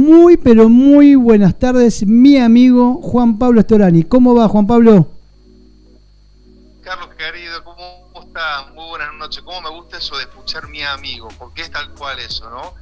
muy, pero muy buenas tardes, mi amigo Juan Pablo Storani. ¿Cómo va, Juan Pablo? Carlos, querido, ¿cómo estás? Muy buenas noches. ¿Cómo me gusta eso de escuchar mi amigo? Porque es tal cual eso, ¿no?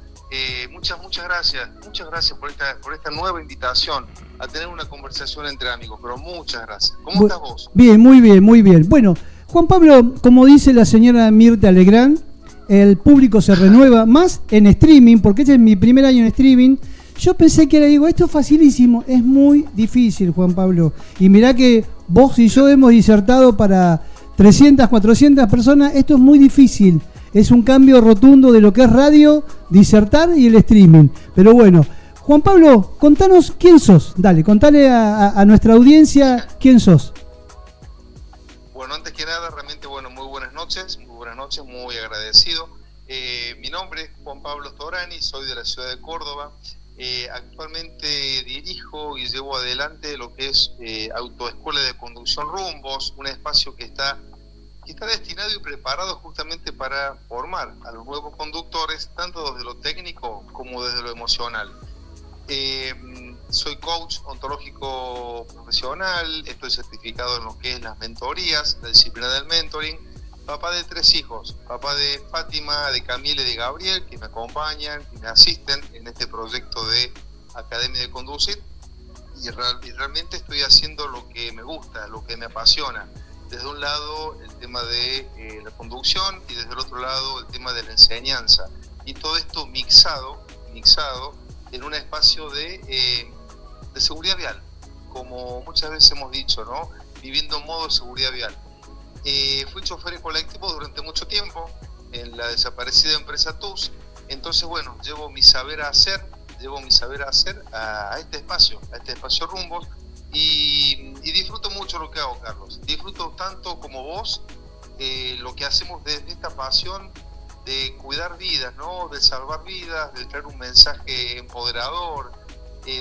Muchas gracias. Muchas gracias por esta nueva invitación a tener una conversación entre amigos, pero muchas gracias. ¿Cómo estás vos? Bien, muy bien, muy bien. Bueno, Juan Pablo, como dice la señora Mirta Legrand, el público se renueva más en streaming, porque este es mi primer año en streaming. Yo pensé que digo, esto es facilísimo, es muy difícil, Juan Pablo. Y mirá que vos y yo hemos disertado para 300, 400 personas, esto es muy difícil. Es un cambio rotundo de lo que es radio, disertar y el streaming. Pero bueno, Juan Pablo, contanos quién sos. Dale, contale a nuestra audiencia quién sos. Bueno, antes que nada, realmente, muy buenas noches, muy agradecido. Mi nombre es Juan Pablo Storani, soy de la ciudad de Córdoba. Actualmente dirijo y llevo adelante lo que es Autoescuela de Conducción Rumbos, un espacio que está destinado y preparado justamente para formar a los nuevos conductores, tanto desde lo técnico como desde lo emocional. Soy coach ontológico profesional, estoy certificado en lo que es las mentorías, la disciplina del mentoring, papá de 3 hijos, papá de Fátima, de Camila y de Gabriel, que me acompañan y me asisten en este proyecto de Academia de Conducir, y realmente estoy haciendo lo que me gusta, lo que me apasiona. Desde un lado el tema de la conducción y desde el otro lado el tema de la enseñanza. Y todo esto mixado en un espacio de seguridad vial, como muchas veces hemos dicho, ¿no? Viviendo en modo de seguridad vial. Fui chofer colectivo durante mucho tiempo en la desaparecida empresa TUS. Entonces, llevo mi saber hacer a este espacio Rumbos. Y disfruto mucho lo que hago, Carlos. Disfruto tanto como vos lo que hacemos desde esta pasión de cuidar vidas, ¿no? De salvar vidas, de traer un mensaje empoderador,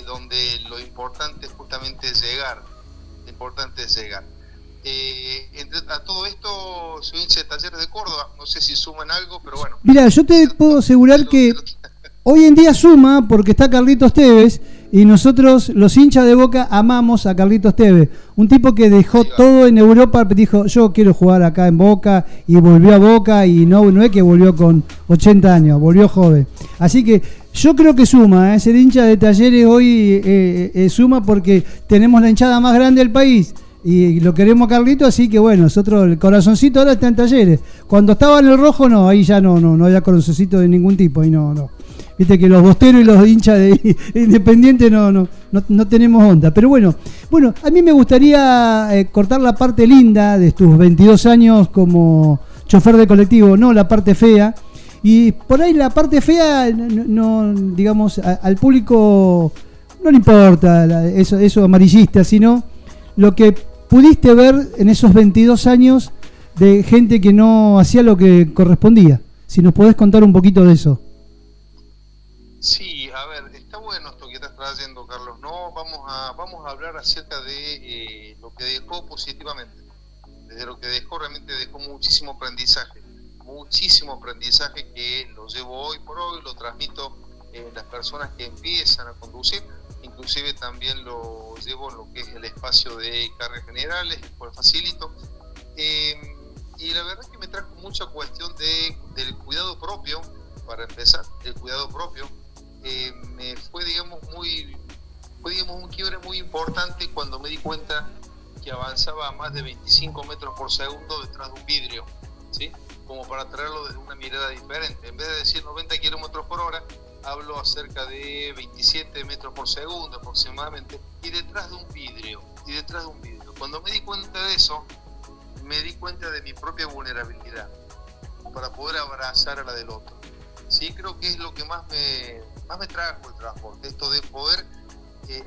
donde lo importante es justamente llegar. A todo esto soy hincha de Talleres de Córdoba, no sé si suman algo, pero bueno. Mira, yo te puedo asegurar que hoy en día suma porque está Carlitos Tevez. Y nosotros, los hinchas de Boca, amamos a Carlitos Tevez. Un tipo que dejó todo en Europa, dijo, yo quiero jugar acá en Boca, y volvió a Boca, y no es que volvió con 80 años, volvió joven. Así que yo creo que suma, ser hincha de Talleres hoy suma porque tenemos la hinchada más grande del país. Y lo queremos a Carlitos, así que nosotros, el corazoncito ahora está en Talleres. Cuando estaba en el rojo, no, ahí ya no había corazoncito de ningún tipo, ahí no. Viste que los bosteros y los hinchas de Independiente no tenemos onda. Pero bueno, a mí me gustaría cortar la parte linda de tus 22 años como chofer de colectivo, no la parte fea. Y por ahí la parte fea, digamos, al público no le importa eso amarillista, sino lo que pudiste ver en esos 22 años de gente que no hacía lo que correspondía. Si nos podés contar un poquito de eso. Sí, a ver, está bueno esto que estás trayendo, Carlos, ¿no? Vamos a hablar acerca de lo que dejó positivamente. Desde lo que dejó, realmente dejó muchísimo aprendizaje que lo llevo hoy por hoy, lo transmito en las personas que empiezan a conducir, inclusive también lo llevo en lo que es el espacio de cargas generales, el cual facilito. Y la verdad es que me trajo mucha cuestión del cuidado propio, para empezar, el cuidado propio. Me fue digamos un quiebre muy importante cuando me di cuenta que avanzaba a más de 25 metros por segundo detrás de un vidrio, ¿sí? Como para traerlo desde una mirada diferente. En vez de decir 90 kilómetros por hora, hablo acerca de 27 metros por segundo aproximadamente, y detrás de un vidrio. Cuando me di cuenta de eso, me di cuenta de mi propia vulnerabilidad para poder abrazar a la del otro. Sí, creo que es lo que más me trajo el transporte, esto de poder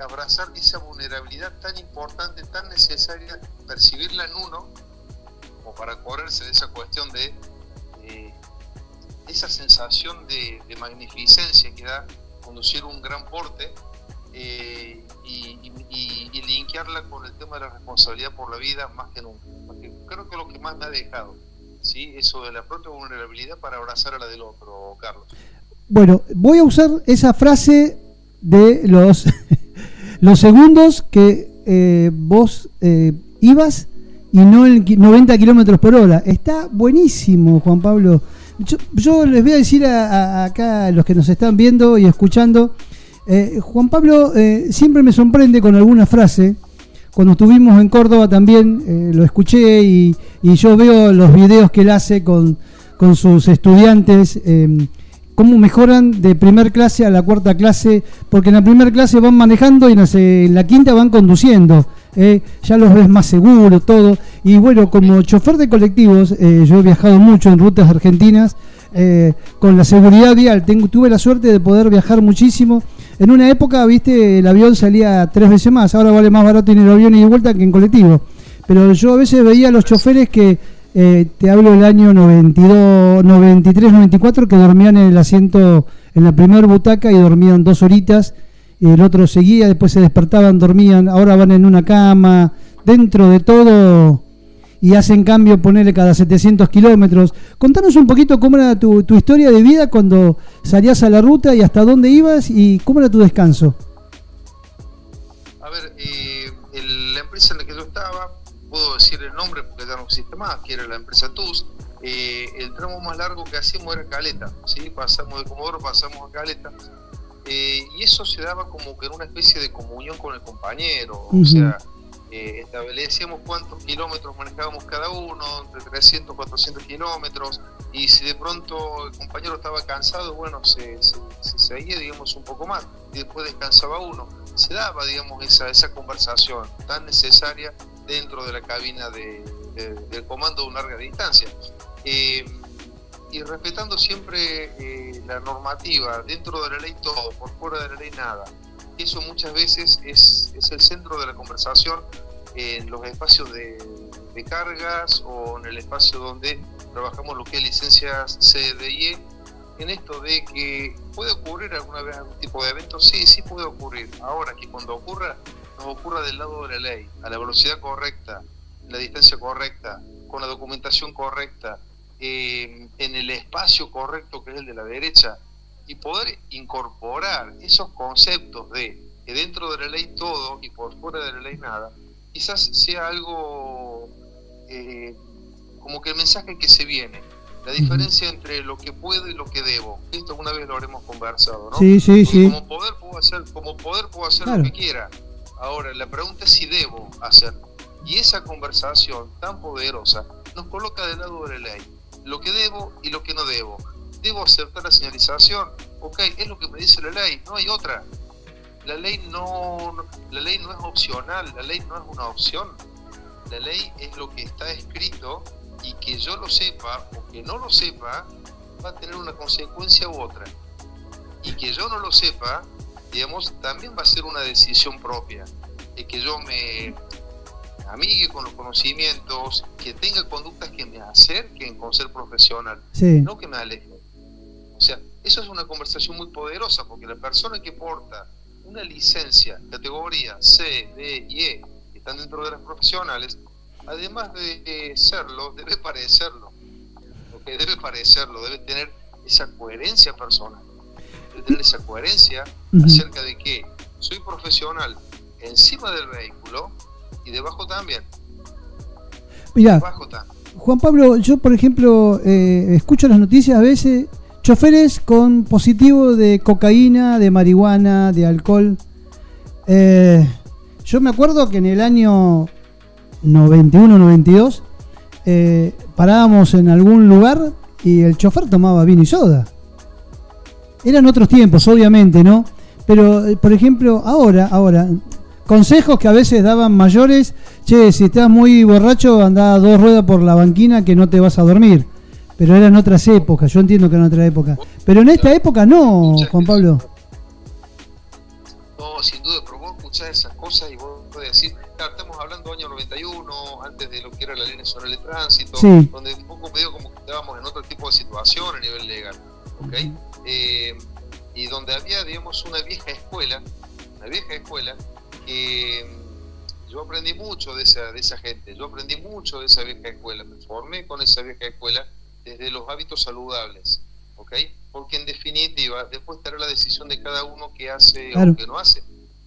abrazar esa vulnerabilidad tan importante, tan necesaria, percibirla en uno, como para correrse de esa cuestión de esa sensación de magnificencia que da conducir un gran porte, y linkearla con el tema de la responsabilidad por la vida más que nunca. Porque creo que es lo que más me ha dejado, ¿sí? Eso de la propia vulnerabilidad para abrazar a la del otro, Carlos. Bueno, voy a usar esa frase de los, los segundos que vos ibas y no el 90 kilómetros por hora. Está buenísimo, Juan Pablo. Yo les voy a decir acá a los que nos están viendo y escuchando, Juan Pablo siempre me sorprende con alguna frase. Cuando estuvimos en Córdoba también lo escuché y yo veo los videos que él hace con sus estudiantes, cómo mejoran de primer clase a la cuarta clase, porque en la primera clase van manejando y en la quinta van conduciendo. Ya los ves más seguros, todo. Y bueno, como chofer de colectivos, yo he viajado mucho en rutas argentinas, con la seguridad vial. Tuve la suerte de poder viajar muchísimo. En una época, viste, el avión salía 3 veces más. Ahora vale más barato en el avión y de vuelta que en colectivo. Pero yo a veces veía a los choferes que, te hablo del año 92, 93, 94, que dormían en el asiento, en la primera butaca, y dormían 2 horitas. Y el otro seguía, después se despertaban, dormían, ahora van en una cama, dentro de todo, y hacen cambio, ponerle cada 700 kilómetros. Contanos un poquito cómo era tu historia de vida cuando salías a la ruta y hasta dónde ibas y cómo era tu descanso. A ver, la empresa en la que yo estaba, puedo decir el nombre porque ya no existe más, que era la empresa TUS. El tramo más largo que hacíamos era Caleta, ¿sí? Pasamos de Comodoro, pasamos a Caleta. Y eso se daba como que en una especie de comunión con el compañero, o sea, establecíamos cuántos kilómetros manejábamos cada uno, entre 300, 400 kilómetros, y si de pronto el compañero estaba cansado, bueno, se seguía, digamos, un poco más, y después descansaba uno. Se daba, digamos, esa conversación tan necesaria dentro de la cabina del comando de una larga distancia. Y respetando siempre la normativa, dentro de la ley todo, por fuera de la ley nada. Eso muchas veces es el centro de la conversación en los espacios de cargas o en el espacio donde trabajamos lo que es licencias C, D y E. En esto de que puede ocurrir alguna vez algún tipo de evento, sí puede ocurrir. Ahora, que cuando ocurra, nos ocurra del lado de la ley, a la velocidad correcta, la distancia correcta, con la documentación correcta, en el espacio correcto que es el de la derecha, y poder incorporar esos conceptos de que dentro de la ley todo y por fuera de la ley nada, quizás sea algo como que el mensaje que se viene, la diferencia entre lo que puedo y lo que debo. Esto alguna vez lo habremos conversado, ¿no? Sí. Como poder puedo hacer claro, lo que quiera. Ahora la pregunta es si debo hacerlo, y esa conversación tan poderosa nos coloca del lado de la ley, lo que debo y lo que no debo. Debo aceptar la señalización, ok, es lo que me dice la ley, no hay otra. La ley no es opcional, la ley no es una opción. La ley es lo que está escrito, y que yo lo sepa o que no lo sepa va a tener una consecuencia u otra. Y que yo no lo sepa, digamos, también va a ser una decisión propia. Que yo me amigue con los conocimientos, que tenga conductas que me acerquen con ser profesional, no que me alejen. O sea, eso es una conversación muy poderosa, porque la persona que porta una licencia categoría C, D y E, que están dentro de las profesionales, además de serlo, debe parecerlo. Porque debe parecerlo, debe tener esa coherencia personal, debe tener esa coherencia acerca de que soy profesional encima del vehículo y debajo también. Mirá, Juan Pablo, yo por ejemplo escucho las noticias a veces, choferes con positivo de cocaína, de marihuana, de alcohol. Yo me acuerdo que en el año 91, 92 parábamos en algún lugar y el chofer tomaba vino y soda. Eran otros tiempos, obviamente, ¿no? Pero, por ejemplo, ahora, consejos que a veces daban mayores: che, si estás muy borracho, andá a 2 ruedas por la banquina que no te vas a dormir. Pero eran otras épocas, yo entiendo que eran otras épocas. Pero en esta época no, Juan Pablo. No, sin duda, pero vos escuchás esas cosas y vos podés decir, claro, estamos hablando año 91, antes de lo que era la Ley Nacional de Tránsito, donde un poco medio como que estábamos en otro tipo de situación a nivel legal, ¿ok? Y donde había, digamos, una vieja escuela que yo aprendí mucho de esa gente, yo aprendí mucho de esa vieja escuela, me formé con esa vieja escuela desde los hábitos saludables, ¿ok? porque en definitiva después estará la decisión de cada uno que hace claro, o que no hace,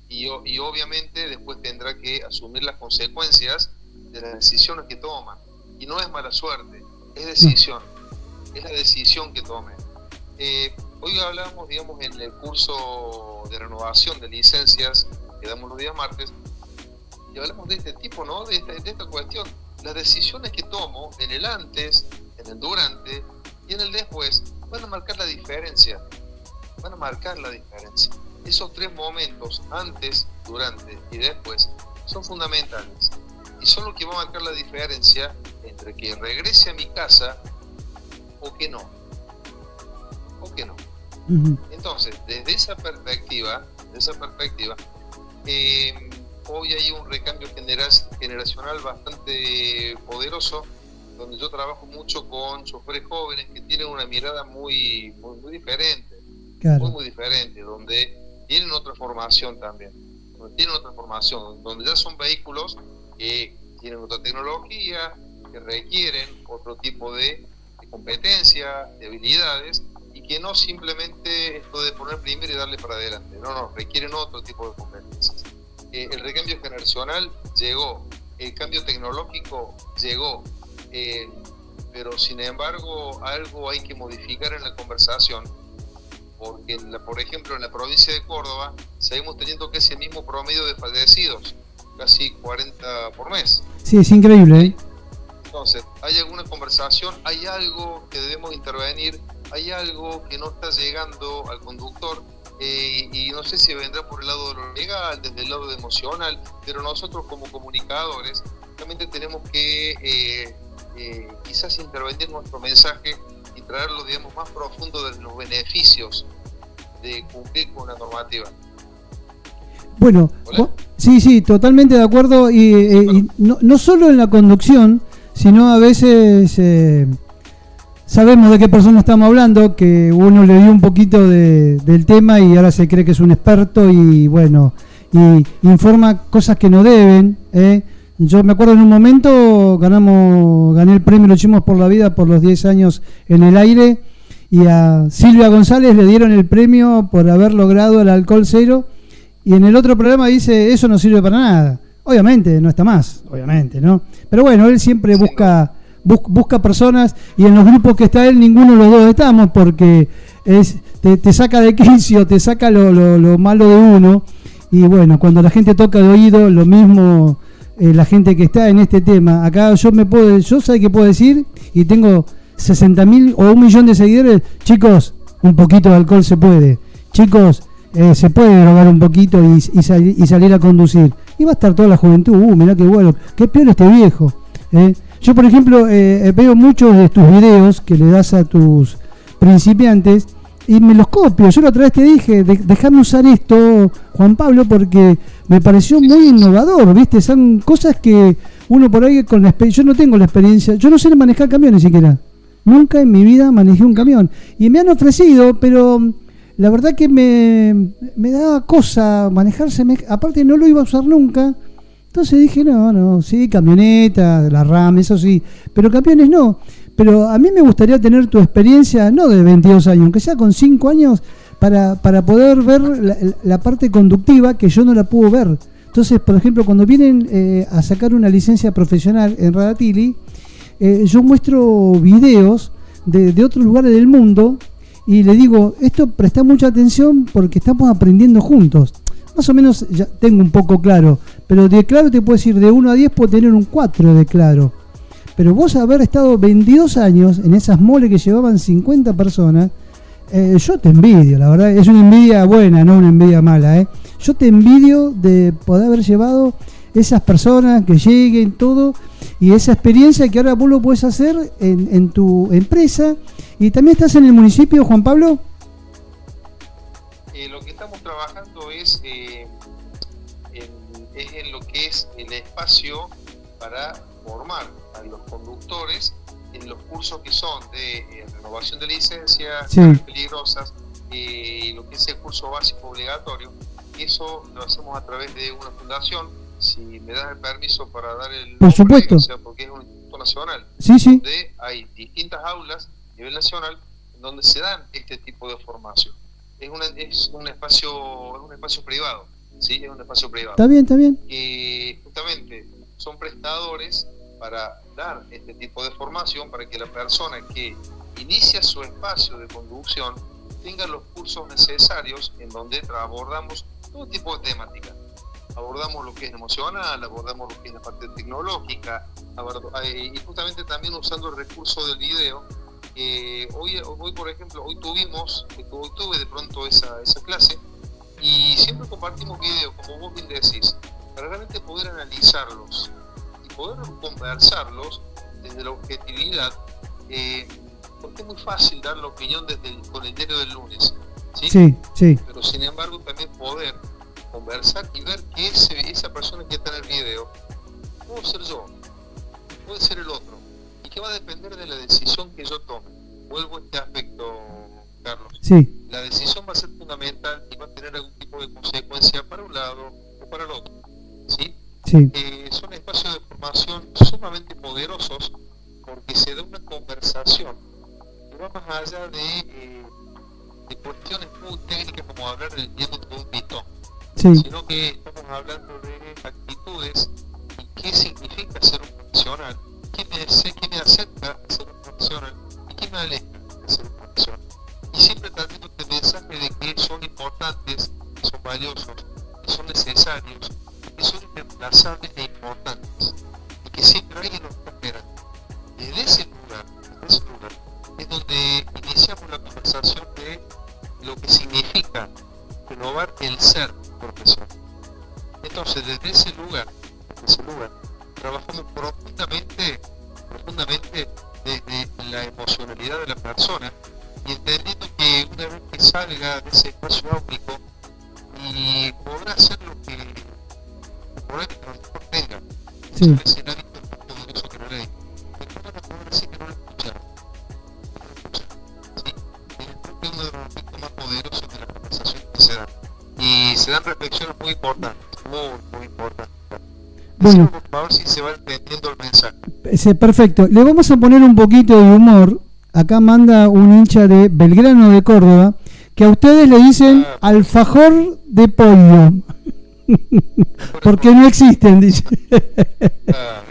y obviamente después tendrá que asumir las consecuencias de las decisiones que toma, y no es mala suerte, es decisión, es la decisión que tome. Hoy hablamos, digamos, en el curso de renovación de licencias que damos los días martes, y hablamos de este tipo, ¿no? De esta cuestión. Las decisiones que tomo en el antes, en el durante y en el después van a marcar la diferencia. Van a marcar la diferencia. Esos tres momentos, antes, durante y después, son fundamentales. Y son lo que va a marcar la diferencia entre que regrese a mi casa o que no. O que no. Entonces, desde esa perspectiva, hoy hay un recambio generacional bastante poderoso, donde yo trabajo mucho con choferes jóvenes que tienen una mirada muy diferente, claro, muy diferente, donde tienen otra formación también, donde ya son vehículos que tienen otra tecnología, que requieren otro tipo de competencia, de habilidades, y que no simplemente esto de poner primero y darle para adelante, no, requieren otro tipo de competencias. El recambio generacional llegó, el cambio tecnológico llegó, pero sin embargo algo hay que modificar en la conversación, porque por ejemplo en la provincia de Córdoba seguimos teniendo casi el mismo promedio de fallecidos, casi 40 por mes. Sí, es increíble, ¿eh? Entonces, ¿hay alguna conversación? ¿Hay algo que debemos intervenir? ¿Hay algo que no está llegando al conductor? Y no sé si vendrá por el lado de lo legal, desde el lado emocional, pero nosotros como comunicadores realmente tenemos que quizás intervenir nuestro mensaje y traerlo, digamos, más profundo de los beneficios de cumplir con la normativa. Bueno, sí, totalmente de acuerdo, y no solo en la conducción, sino a veces sabemos de qué persona estamos hablando, que uno le dio un poquito del tema y ahora se cree que es un experto y bueno, y informa cosas que no deben. Yo me acuerdo en un momento gané el premio Luchemos por la Vida por los 10 años en el aire, y a Silvia González le dieron el premio por haber logrado el alcohol cero, y en el otro programa dice, eso no sirve para nada. Obviamente, no está más, obviamente, ¿no? Pero bueno, él siempre busca personas, y en los grupos que está él, ninguno de los dos estamos, porque te saca de quicio, te saca lo malo de uno, y bueno, cuando la gente toca de oído, lo mismo la gente que está en este tema. Acá yo sé que puedo decir, y tengo 60.000 o 1.000.000 de seguidores, chicos, un poquito de alcohol se puede, chicos, se puede drogar un poquito y salir a conducir, y va a estar toda la juventud, mirá qué bueno, qué peor este viejo. Yo, por ejemplo, veo muchos de tus videos que le das a tus principiantes y me los copio. Yo la otra vez te dije, déjame usar esto, Juan Pablo, porque me pareció muy innovador, ¿viste? Son cosas que uno por ahí con la experiencia, yo no tengo la experiencia, yo no sé manejar camiones siquiera. Nunca en mi vida manejé un camión. Y me han ofrecido, pero la verdad que me daba cosa manejarse, aparte no lo iba a usar nunca. Entonces dije, no, sí, camioneta, la RAM, eso sí, pero camiones no. Pero a mí me gustaría tener tu experiencia, no de 22 años, aunque sea con 5 años, para poder ver la parte conductiva que yo no la puedo ver. Entonces, por ejemplo, cuando vienen a sacar una licencia profesional en Radatili, yo muestro videos de otros lugares del mundo y le digo, esto presta mucha atención porque estamos aprendiendo juntos. Más o menos ya tengo un poco claro, pero de claro te puedo decir, de 1 a 10 puedo tener un 4 de claro. Pero vos haber estado 22 años en esas moles que llevaban 50 personas, yo te envidio, la verdad, es una envidia buena, no una envidia mala. Yo te envidio de poder haber llevado esas personas que lleguen, todo, y esa experiencia que ahora vos lo podés hacer en tu empresa. Y también estás en el municipio, Juan Pablo. Lo que estamos trabajando es en lo que es el espacio para formar a los conductores en los cursos que son de renovación de licencias, sí, peligrosas, lo que es el curso básico obligatorio. Eso lo hacemos a través de una fundación. Si me das el permiso para dar el por supuesto, o sea, porque es un instituto nacional, sí, donde hay distintas aulas a nivel nacional, donde se dan este tipo de formación. Es un espacio privado, ¿sí? Es un espacio privado. Está bien, está bien. Y justamente son prestadores para dar este tipo de formación para que la persona que inicia su espacio de conducción tenga los cursos necesarios en donde abordamos todo tipo de temáticas. Abordamos lo que es emocional, abordamos lo que es la parte tecnológica, y justamente también usando el recurso del video. Hoy por ejemplo, hoy tuve de pronto esa clase, y siempre compartimos videos, como vos bien decís, para realmente poder analizarlos y poder conversarlos desde la objetividad, porque es muy fácil dar la opinión con el diario del lunes, ¿sí? Sí, sí. Pero sin embargo también poder conversar y ver que esa persona que está en el video puedo ser yo, puede ser el otro, y que va a depender de la decisión que yo tome. Vuelvo a este aspecto, Carlos. Sí. La decisión va a ser fundamental y va a tener algún tipo de consecuencia para un lado o para el otro, ¿sí? Sí. Son espacios de formación sumamente poderosos porque se da una conversación que va más allá de cuestiones muy técnicas como hablar del diámetro de un pitón, Sí. sino que estamos hablando de actitudes y qué significa ser un profesional, qué me acerca a ser un profesional y qué me aleja de ser un profesional. Y siempre trayendo este mensaje de que son importantes, que son valiosos, que son necesarios, que son irreemplazables e importantes, y que siempre alguien nos está esperando. Desde ese lugar es donde iniciamos la conversación de lo que significa renovar el ser profesional. Entonces, desde ese lugar, trabajamos profundamente desde la emocionalidad de la persona, y entendiendo que una vez que salga de ese espacio áurico y podrá hacer lo que mejor tenga, Sí. es el hábito más poderoso que la ley, después van a poder decir que no lo escucharon, ¿sí? Es uno de los aspectos más poderosos de la conversación que se dan, y se dan reflexiones muy importantes, muy importantes. Bueno, por favor, si se va entendiendo el mensaje. Perfecto. Le vamos a poner un poquito de humor. Acá manda un hincha de Belgrano de Córdoba que a ustedes le dicen alfajor de pollo. Porque no existen, dice. Está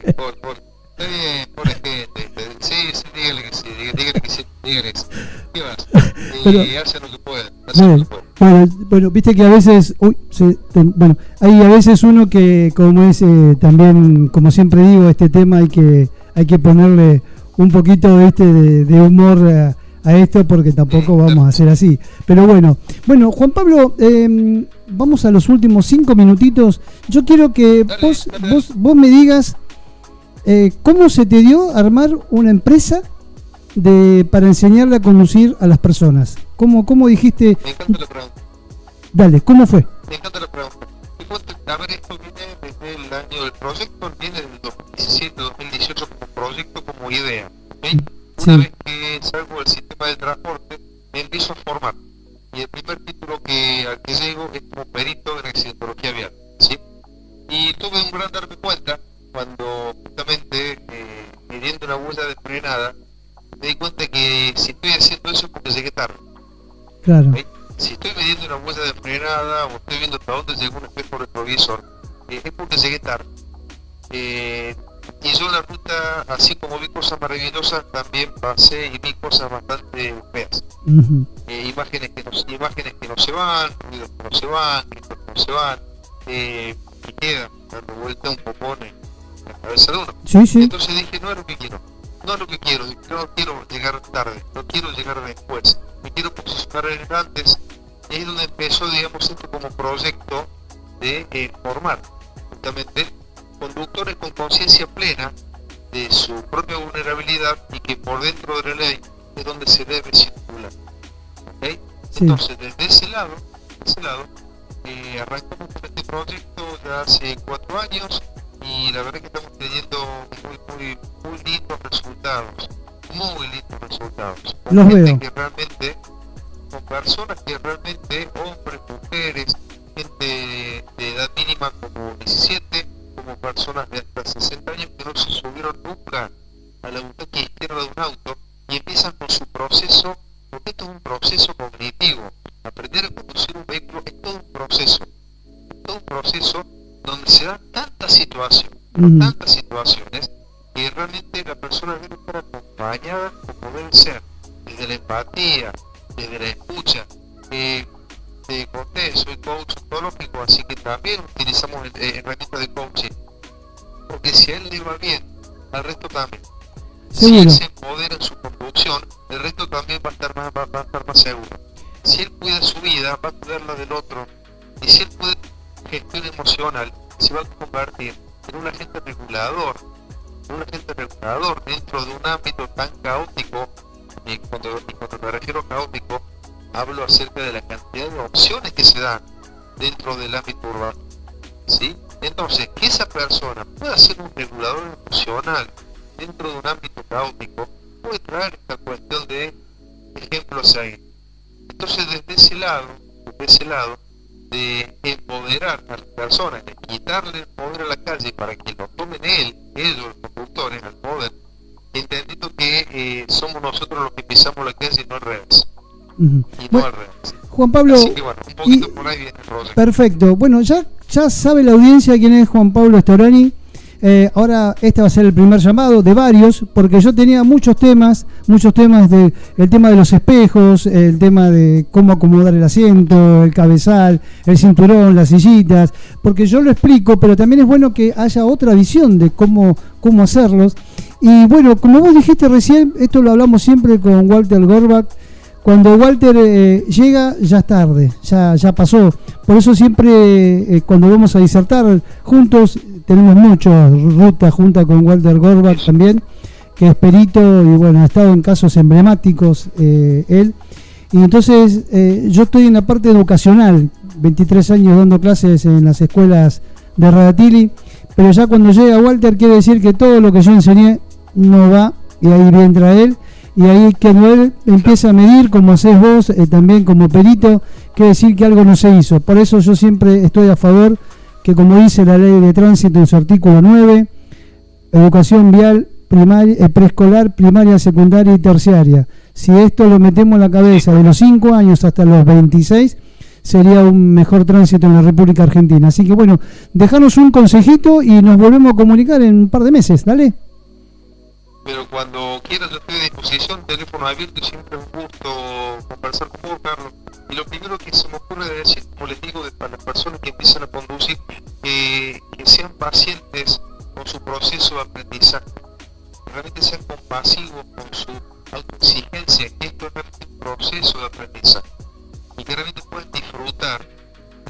bien, pobre gente. Sí, dígale que sí. ¿Qué vas? Hacen lo que pueden. Bueno, viste que a veces, hay a veces uno que, como es también, como siempre digo, este tema hay que ponerle un poquito de humor a esto, porque tampoco vamos a hacer así. Pero bueno, Juan Pablo, vamos a los últimos 5 minutitos. Yo quiero que vos me digas cómo se te dio armar una empresa para enseñarle a conducir a las personas. ¿Cómo dijiste? Me encanta la pregunta. Dale, ¿cómo fue? Me encanta la pregunta. A ver, esto viene desde el año del proyecto, viene del 2017-2018 como proyecto, como idea. ¿Okay? Sí. Una vez que salgo del sistema de transporte, me empiezo a formar. Y el primer título al que llego es como perito en accidentología vial, ¿sí? Y tuve un gran darme cuenta cuando justamente midiendo una huella de frenada, me di cuenta que si estoy haciendo eso es porque llegué tarde. Claro. ¿Okay? Si estoy midiendo una huella de frenada o estoy viendo hasta dónde llegó un espejo retrovisor, es porque llegué tarde. Y yo en la ruta, así como vi cosas maravillosas, también pasé y vi cosas bastante feas. Uh-huh. Imágenes que no se van, ruidos que no se van, gritos que no se van, y quedan dando vuelta un popón en la cabeza de uno. Sí. Entonces dije, no es lo que quiero, no quiero llegar tarde, no quiero llegar después, me quiero posicionar en antes. Y ahí es donde empezó, digamos, esto como proyecto de formar justamente conductores con conciencia plena de su propia vulnerabilidad y que por dentro de la ley es donde se debe circular. ¿Okay? Sí. Entonces, desde ese lado arrancamos con este proyecto ya hace 4 años y la verdad que estamos teniendo muy lindos resultados, Los veo. Con personas que realmente, hombres, mujeres, gente de edad mínima como 17, como personas de hasta 60 años que no se subieron nunca a la butaca izquierda de un auto y empiezan con su proceso porque esto es un proceso cognitivo. Aprender a conducir un vehículo es todo un proceso donde se dan tantas situaciones, que realmente la persona debe estar acompañada como debe ser, desde la empatía, desde la escucha. Te conté, soy coach ontológico, así que también utilizamos herramientas de coaching, porque si a él le va bien, al resto también. Seguro. Si él se empodera en su conducción, el resto también va a estar más seguro. Si él cuida su vida, va a cuidar la del otro. Y si él puede gestión emocional, se va a convertir en un agente regulador dentro de un ámbito tan caótico. Y cuando me refiero a caótico, hablo acerca de la cantidad de opciones que se dan dentro del ámbito urbano, ¿sí? Entonces, que esa persona pueda ser un regulador emocional dentro de un ámbito caótico, puede traer esta cuestión de ejemplos ahí. Entonces, desde ese lado, de empoderar a las personas, de quitarle el poder a la calle para que lo tomen ellos, los conductores, al poder, entendiendo que somos nosotros los que pisamos la calle y no al revés. Y no al revés. Juan Pablo, así que bueno, un poquito por ahí viene el rollo. Perfecto. Bueno, ya sabe la audiencia quién es Juan Pablo Storani. Ahora este va a ser el primer llamado de varios, porque yo tenía muchos temas de el tema de los espejos, el tema de cómo acomodar el asiento, el cabezal, el cinturón, las sillitas, porque yo lo explico, pero también es bueno que haya otra visión de cómo hacerlos. Y bueno, como vos dijiste recién, esto lo hablamos siempre con Walter Gorbach. Cuando Walter llega, ya es tarde, ya pasó. Por eso siempre cuando vamos a disertar juntos, tenemos muchas rutas juntas con Walter Gorbach también, que es perito y bueno, ha estado en casos emblemáticos él. Y entonces yo estoy en la parte educacional, 23 años dando clases en las escuelas de Radatili, pero ya cuando llega Walter quiere decir que todo lo que yo enseñé no va, y ahí entra él. Y ahí que él empieza a medir, como hacés vos, también como perito, quiere decir que algo no se hizo. Por eso yo siempre estoy a favor que, como dice la ley de tránsito en su artículo 9, educación vial preescolar, primaria, secundaria y terciaria. Si esto lo metemos en la cabeza de los 5 años hasta los 26, sería un mejor tránsito en la República Argentina. Así que bueno, dejanos un consejito y nos volvemos a comunicar en un par de meses, ¿dale? Pero cuando quieras yo estoy a disposición, teléfono abierto, y siempre es un gusto conversar con vos, Carlos. Y lo primero que se me ocurre decir, como les digo, para las personas que empiezan a conducir, que sean pacientes con su proceso de aprendizaje, que realmente sean compasivos con su autoexigencia, que esto es realmente un proceso de aprendizaje, y que realmente puedan disfrutar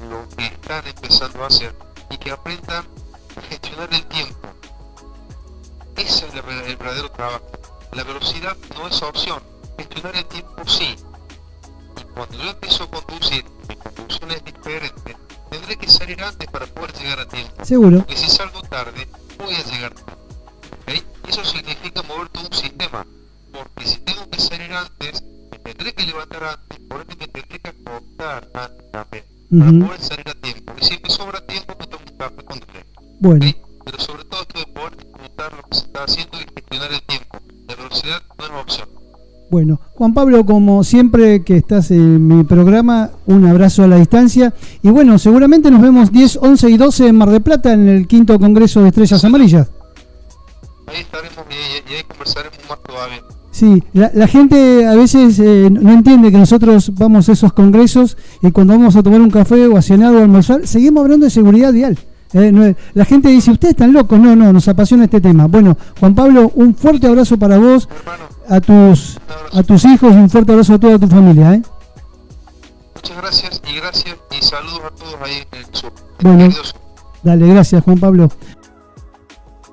lo que están empezando a hacer, y que aprendan a gestionar el tiempo. Ese es el verdadero trabajo. La velocidad no es opción, gestionar el tiempo sí. Y cuando yo empiezo a conducir, mi conducción es diferente, tendré que salir antes para poder llegar a tiempo. Seguro. Porque si salgo tarde, voy a llegar tarde. ¿Okay? Eso significa mover todo un sistema. Porque si tengo que salir antes, me tendré que levantar antes, por ende me tendré que acostar antes también, para poder salir a tiempo. Y si me sobra tiempo, me tomo un café con tren. Bueno. ¿Okay? Pero sobre todo esto de poder disfrutar lo que se está haciendo y gestionar el tiempo. La velocidad no es una opción. Bueno, Juan Pablo, como siempre que estás en mi programa, un abrazo a la distancia. Y bueno, seguramente nos vemos 10, 11 y 12 en Mar del Plata en el 5º Congreso de Estrellas Amarillas. Ahí estaremos y ahí conversaremos más todavía. Sí, la gente a veces no entiende que nosotros vamos a esos congresos y cuando vamos a tomar un café o a cenar o a almorzar, seguimos hablando de seguridad vial. La gente dice, ustedes están locos. No, nos apasiona este tema. Bueno, Juan Pablo, un fuerte abrazo para vos, hermano, a tus hijos, y un fuerte abrazo a toda tu familia. Muchas gracias y saludos a todos ahí en el sur. Bueno, dale, gracias Juan Pablo.